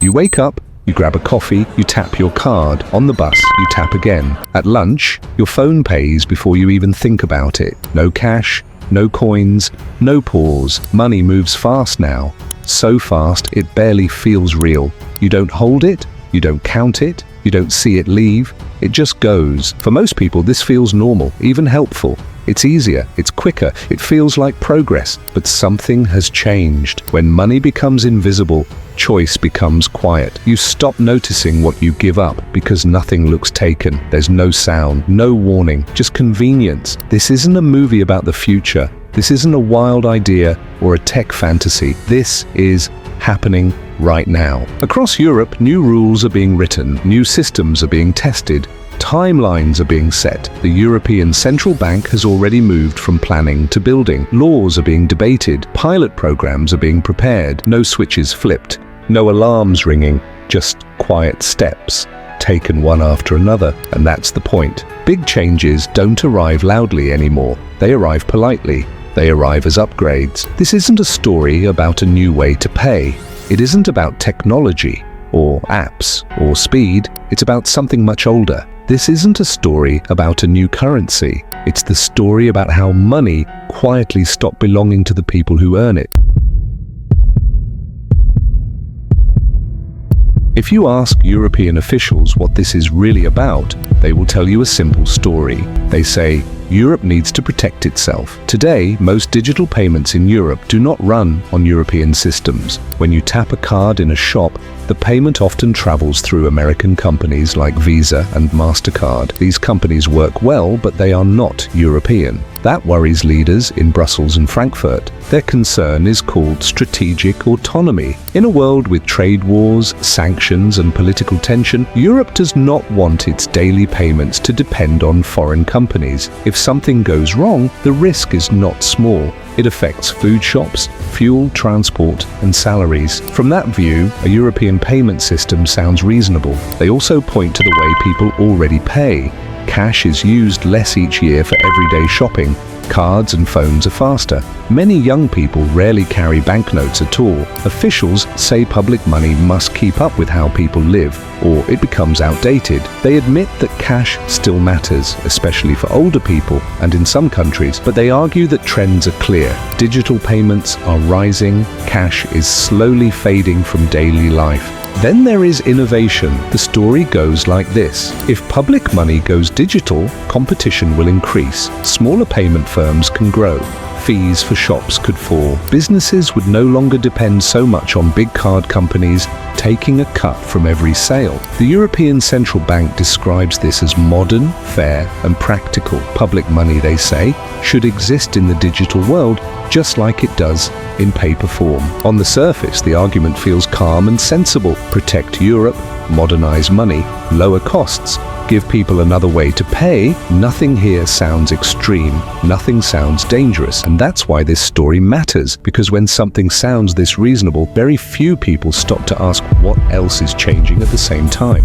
You wake up, you grab a coffee, you tap your card. On the bus, you tap again. At lunch, your phone pays before you even think about it. No cash, no coins, no pause. Money moves fast now. So fast, it barely feels real. You don't hold it, you don't count it, you don't see it leave. It just goes. For most people, this feels normal, even helpful. It's easier, it's quicker, it feels like progress. But something has changed. When money becomes invisible, choice becomes quiet. You stop noticing what you give up because nothing looks taken. There's no sound, no warning, just convenience. This isn't a movie about the future. This isn't a wild idea or a tech fantasy. This is happening right now. Across Europe, new rules are being written, new systems are being tested, timelines are being set. The European Central Bank has already moved from planning to building. Laws are being debated, pilot programs are being prepared, no switches flipped, no alarms ringing, just quiet steps, taken one after another. And that's the point. Big changes don't arrive loudly anymore. They arrive politely. They arrive as upgrades. This isn't a story about a new way to pay. It isn't about technology or apps or speed. It's about something much older. This isn't a story about a new currency. It's the story about how money quietly stopped belonging to the people who earn it. If you ask European officials what this is really about, they will tell you a simple story. They say, Europe needs to protect itself. Today, most digital payments in Europe do not run on European systems. When you tap a card in a shop, the payment often travels through American companies like Visa and MasterCard. These companies work well, but they are not European. That worries leaders in Brussels and Frankfurt. Their concern is called strategic autonomy. In a world with trade wars, sanctions, and political tension, Europe does not want its daily payments to depend on foreign companies. If something goes wrong, the risk is not small. It affects food shops, fuel, transport, and salaries. From that view, a European payment system sounds reasonable. They also point to the way people already pay. Cash is used less each year for everyday shopping. Cards and phones are faster. Many young people rarely carry banknotes at all. Officials say public money must keep up with how people live, or it becomes outdated. They admit that cash still matters, especially for older people and in some countries, but they argue that trends are clear. Digital payments are rising, cash is slowly fading from daily life. Then there is innovation. The story goes like this. If public money goes digital, competition will increase. Smaller payment firms can grow. Fees for shops could fall. Businesses would no longer depend so much on big card companies taking a cut from every sale. The European Central Bank describes this as modern, fair, and practical. Public money, they say, should exist in the digital world just like it does in paper form. On the surface, the argument feels calm and sensible. Protect Europe, modernize money, lower costs, give people another way to pay. Nothing here sounds extreme, nothing sounds dangerous, and that's why this story matters, because when something sounds this reasonable, very few people stop to ask what else is changing at the same time.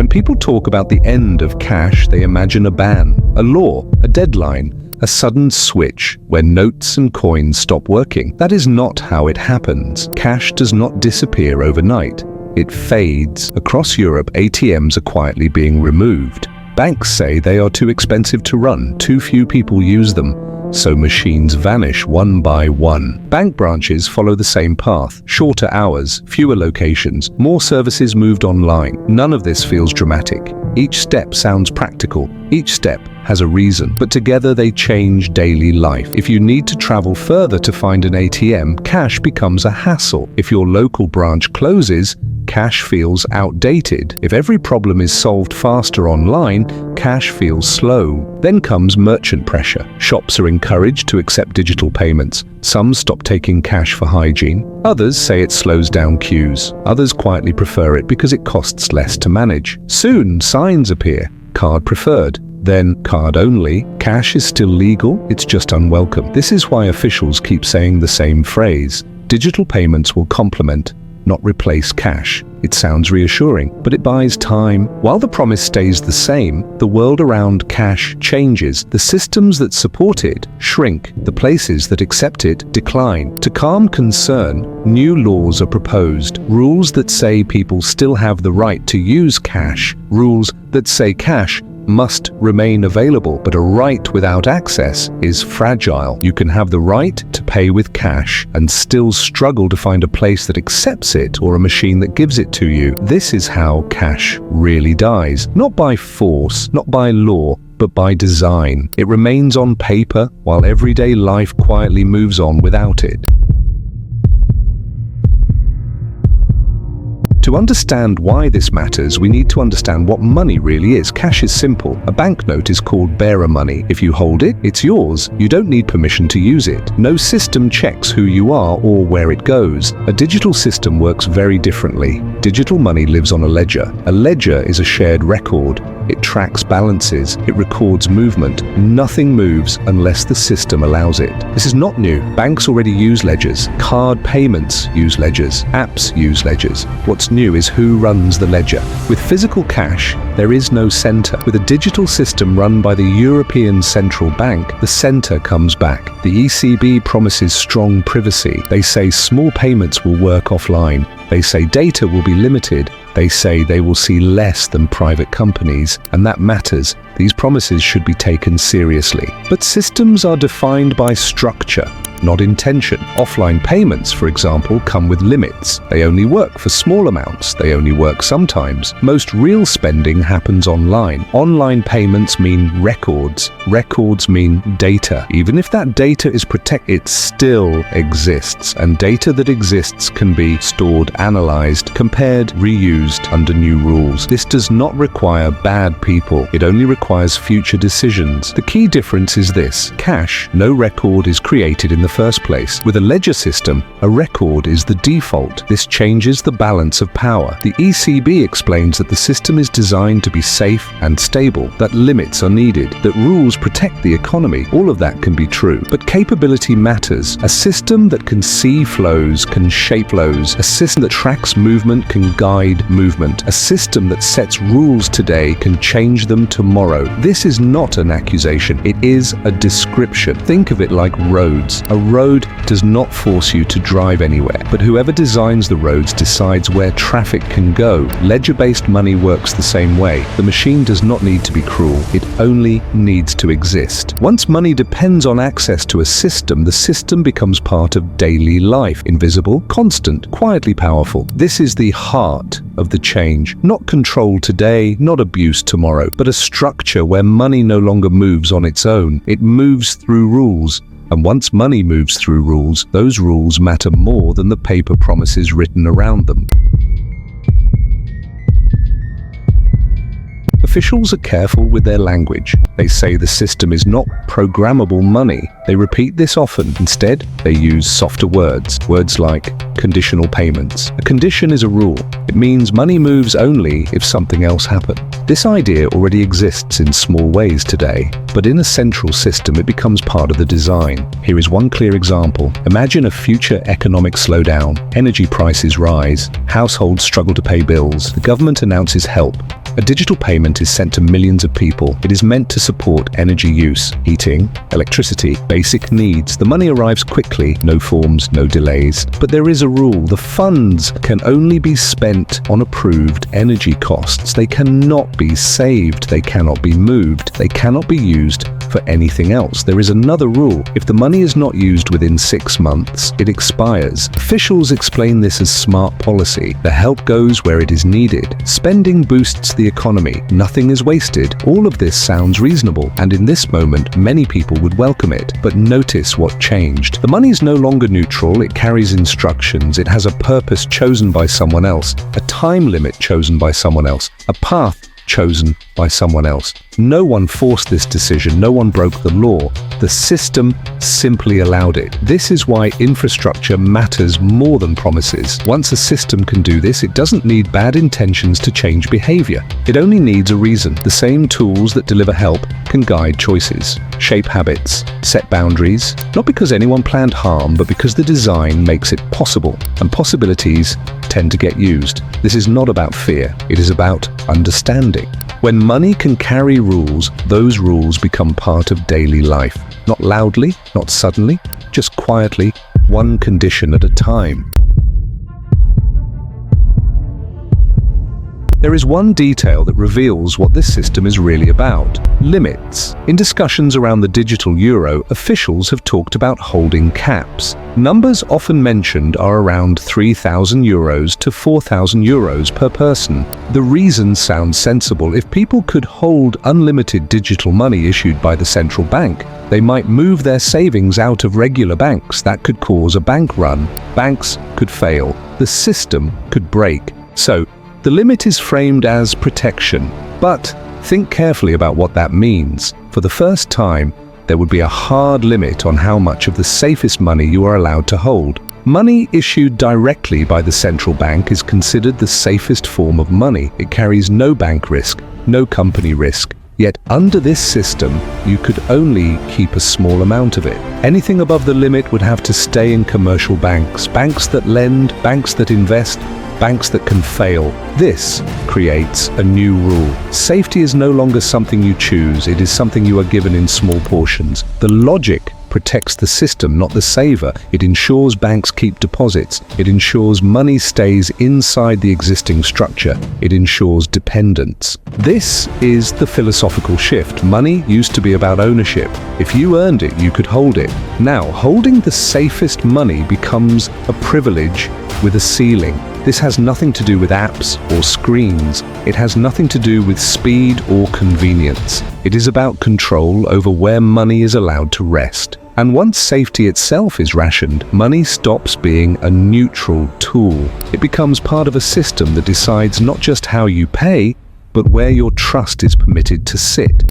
When people talk about the end of cash, they imagine a ban, a law, a deadline, a sudden switch where notes and coins stop working. That is not how it happens. Cash does not disappear overnight. It fades. Across Europe, ATMs are quietly being removed. Banks say they are too expensive to run, too few people use them, so machines vanish one by one. Bank branches follow the same path. Shorter hours, fewer locations, more services moved online. None of this feels dramatic. Each step sounds practical. Each step has a reason, but together they change daily life. If you need to travel further to find an ATM, cash becomes a hassle. If your local branch closes, cash feels outdated. If every problem is solved faster online, cash feels slow. Then comes merchant pressure. Shops are encouraged to accept digital payments. Some stop taking cash for hygiene. Others say it slows down queues. Others quietly prefer it because it costs less to manage. Soon, signs appear. Card preferred. Then card only. Cash is still legal, it's just unwelcome. This is why officials keep saying the same phrase. Digital payments will complement, not replace cash. It sounds reassuring, but it buys time. While the promise stays the same, the world around cash changes. The systems that support it shrink. The places that accept it decline. To calm concern, new laws are proposed. Rules that say people still have the right to use cash. Rules that say cash must remain available, but a right without access is fragile. You can have the right to pay with cash and still struggle to find a place that accepts it or a machine that gives it to you. This is how cash really dies. Not by force, not by law, but by design. It remains on paper while everyday life quietly moves on without it. To understand why this matters, we need to understand what money really is. Cash is simple. A banknote is called bearer money. If you hold it, it's yours. You don't need permission to use it. No system checks who you are or where it goes. A digital system works very differently. Digital money lives on a ledger. A ledger is a shared record. It tracks balances. It records movement. Nothing moves unless the system allows it. This is not new. Banks already use ledgers. Card payments use ledgers. Apps use ledgers. What's new is who runs the ledger. With physical cash, there is no center. With a digital system run by the European Central Bank, the center comes back. The ECB promises strong privacy. They say small payments will work offline. They say data will be limited. They say they will see less than private companies, and that matters. These promises should be taken seriously. But systems are defined by structure, not intention. Offline payments, for example, come with limits. They only work for small amounts. They only work sometimes. Most real spending happens online. Online payments mean records. Records mean data. Even if that data is protected, it still exists. And data that exists can be stored, analyzed, compared, reused under new rules. This does not require bad people. It only requires future decisions. The key difference is this: cash, no record is created in the first place. With a ledger system, a record is the default. This changes the balance of power. The ECB explains that the system is designed to be safe and stable, that limits are needed, that rules protect the economy. All of that can be true, but capability matters. A system that can see flows, can shape flows. A system that tracks movement can guide movement. A system that sets rules today can change them tomorrow. This is not an accusation. It is a description. Think of it like roads. A road does not force you to drive anywhere, but whoever designs the roads decides where traffic can go. Ledger-based money works the same way. The machine does not need to be cruel. It only needs to exist. Once money depends on access to a system, the system becomes part of daily life. Invisible, constant, quietly powerful. This is the heart of the change. Not control today, not abuse tomorrow, but a structure where money no longer moves on its own. It moves through rules. And once money moves through rules, those rules matter more than the paper promises written around them. Officials are careful with their language. They say the system is not programmable money. They repeat this often. Instead, they use softer words. Words like conditional payments. A condition is a rule. It means money moves only if something else happens. This idea already exists in small ways today, but in a central system it becomes part of the design. Here is one clear example. Imagine a future economic slowdown. Energy prices rise. Households struggle to pay bills. The government announces help. A digital payment is sent to millions of people. It is meant to support energy use, heating, electricity, basic needs. The money arrives quickly, no forms, no delays. But there is a rule. The funds can only be spent on approved energy costs. They cannot be saved. They cannot be moved. They cannot be used for anything else. There is another rule. If the money is not used within 6 months, it expires. Officials explain this as smart policy. The help goes where it is needed. Spending boosts the economy. Nothing is wasted. All of this sounds reasonable, and in this moment, many people would welcome it. But notice what changed. The money is no longer neutral. It carries instructions. It has a purpose chosen by someone else, a time limit chosen by someone else, a path chosen by someone else. No one forced this decision. No one broke the law. The system simply allowed it. This is why infrastructure matters more than promises. Once a system can do this, it doesn't need bad intentions to change behavior. It only needs a reason. The same tools that deliver help can guide choices, shape habits, set boundaries, not because anyone planned harm, but because the design makes it possible. And possibilities tend to get used. This is not about fear, it is about understanding. When money can carry rules, those rules become part of daily life. Not loudly, not suddenly, just quietly, one condition at a time. There is one detail that reveals what this system is really about: limits. In discussions around the digital euro, officials have talked about holding caps. Numbers often mentioned are around €3,000 to €4,000 per person. The reason sounds sensible. If people could hold unlimited digital money issued by the central bank, they might move their savings out of regular banks. That could cause a bank run. Banks could fail. The system could break. So, the limit is framed as protection, but think carefully about what that means. For the first time, there would be a hard limit on how much of the safest money you are allowed to hold. Money issued directly by the central bank is considered the safest form of money. It carries no bank risk, no company risk. Yet under this system, you could only keep a small amount of it. Anything above the limit would have to stay in commercial banks, banks that lend, banks that invest, banks that can fail. This creates a new rule. Safety is no longer something you choose, it is something you are given in small portions. The logic protects the system, not the saver. It ensures banks keep deposits. It ensures money stays inside the existing structure. It ensures dependence. This is the philosophical shift. Money used to be about ownership. If you earned it, you could hold it. Now, holding the safest money becomes a privilege with a ceiling. This has nothing to do with apps or screens. It has nothing to do with speed or convenience. It is about control over where money is allowed to rest. And once safety itself is rationed, money stops being a neutral tool. It becomes part of a system that decides not just how you pay, but where your trust is permitted to sit.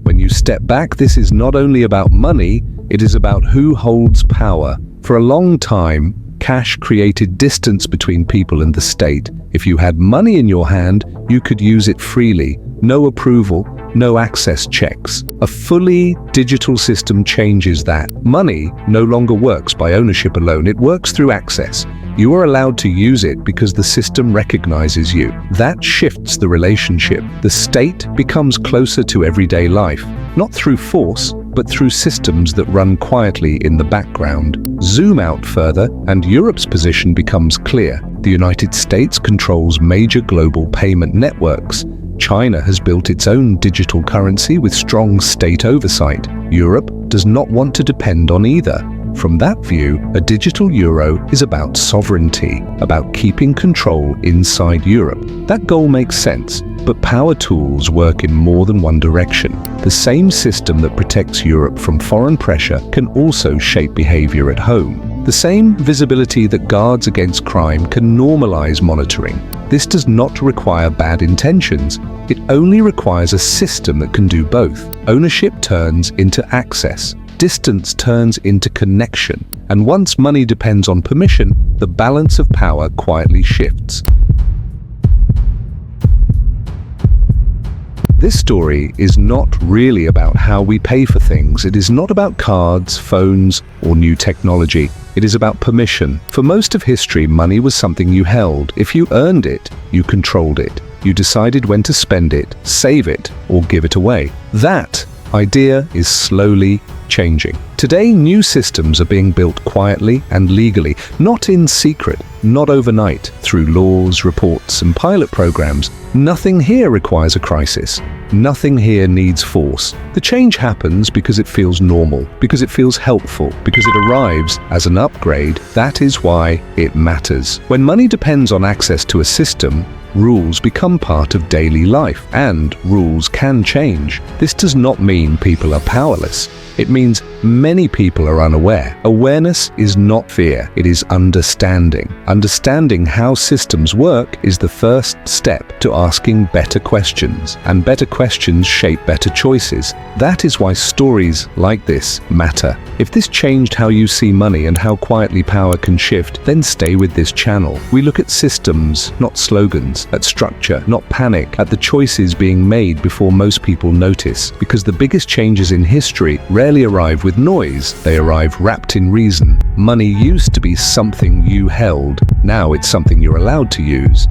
When you step back, this is not only about money, it is about who holds power. For a long time, cash created distance between people and the state. If you had money in your hand, you could use it freely. No approval, no access checks. A fully digital system changes that. Money no longer works by ownership alone, it works through access. You are allowed to use it because the system recognizes you. That shifts the relationship. The state becomes closer to everyday life, not through force, but through systems that run quietly in the background. Zoom out further, and Europe's position becomes clear. The United States controls major global payment networks. China has built its own digital currency with strong state oversight. Europe does not want to depend on either. From that view, a digital euro is about sovereignty, about keeping control inside Europe. That goal makes sense, but power tools work in more than one direction. The same system that protects Europe from foreign pressure can also shape behavior at home. The same visibility that guards against crime can normalize monitoring. This does not require bad intentions. It only requires a system that can do both. Ownership turns into access. Distance turns into connection, and once money depends on permission, the balance of power quietly shifts. This story is not really about how we pay for things. It is not about cards, phones, or new technology. It is about permission. For most of history, money was something you held. If you earned it, you controlled it. You decided when to spend it, save it, or give it away. That idea is slowly changing. Today, new systems are being built quietly and legally, not in secret, not overnight, through laws, reports, and pilot programs. Nothing here requires a crisis. Nothing here needs force. The change happens because it feels normal, because it feels helpful, because it arrives as an upgrade. That is why it matters. When money depends on access to a system, rules become part of daily life, and rules can change. This does not mean people are powerless. It means many people are unaware. Awareness is not fear, it is understanding. Understanding how systems work is the first step to asking better questions, and better questions shape better choices. That is why stories like this matter. If this changed how you see money and how quietly power can shift, then stay with this channel. We look at systems, not slogans, at structure, not panic, at the choices being made before most people notice, because the biggest changes in history rarely rarely arrive with noise, they arrive wrapped in reason. Money used to be something you held, now it's something you're allowed to use.